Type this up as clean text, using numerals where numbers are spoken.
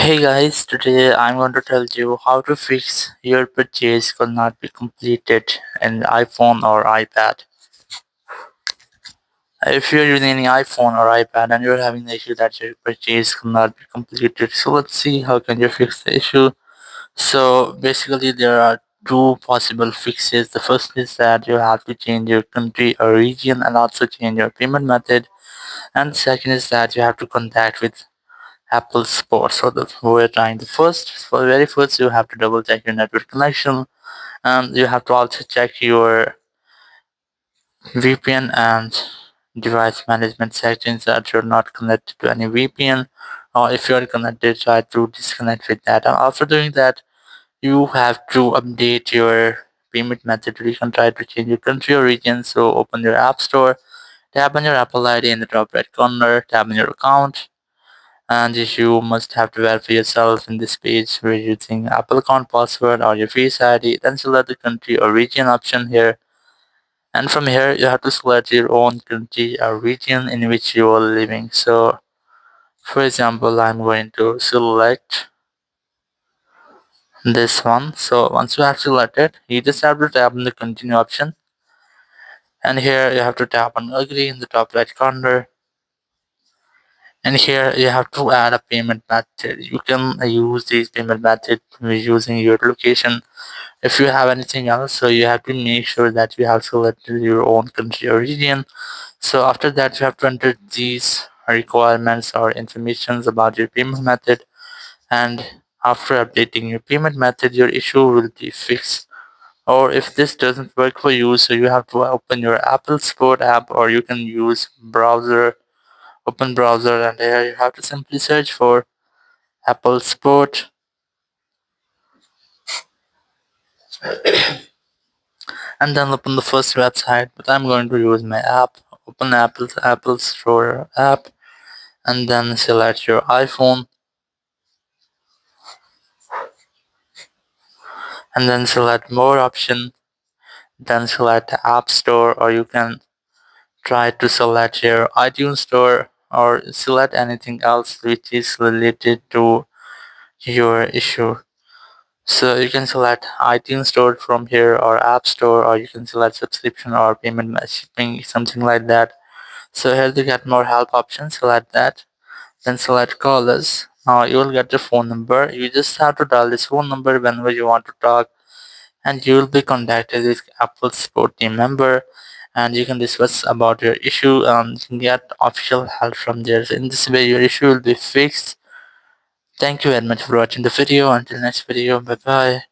Hey guys, today I'm going to tell you how to fix your purchase could not be completed in iPhone or iPad. If you're using any iPhone or iPad and you're having the issue that your purchase could not be completed, so let's see how can you fix the issue. So basically there are two possible fixes. The first is that you have to change your country or region and also change your payment method. And the second is that you have to contact with Apple Support. So we're trying the first. For the very first, you have to double check your network connection, and you have to also check your VPN and device management settings that you're not connected to any VPN, or if you're connected, try to disconnect with that. And after doing that, you have to update your payment method. You can try to change your country or region. So open your App Store, tap on your Apple ID in the top right corner, tap on your account, and you must have to verify yourself in this page. We're using Apple account password or your Face ID, then select the country or region option here, and from here you have to select your own country or region in which you are living. So for example, I'm going to select this one. So once you have selected, you just have to tap on the continue option, and here you have to tap on agree in the top right corner, and here you have to add a payment method. You can use these payment method using your location if you have anything else. So you have to make sure that you have selected your own country or region. So after that, you have to enter these requirements or informations about your payment method, and after updating your payment method, your issue will be fixed. Or if this doesn't work for you, so you have to open your Apple Support app, or you can use browser, open browser, and here you have to simply search for Apple Support, and then open the first website. But I'm going to use my app. Open Apple Store app, and then select your iPhone, and then select more option, then select the App Store, or you can try to select your iTunes Store, or select anything else which is related to your issue. So you can select iTunes Store from here, or App Store, or you can select subscription or payment shipping, something like that. So here you get more help options, select that, then select call us. Now you will get the phone number. You just have to dial this phone number whenever you want to talk, and you will be contacted with Apple support team member, and you can discuss about your issue and you can get official help from there. So in this way your issue will be fixed. Thank you very much for watching the video. Until next video, bye bye.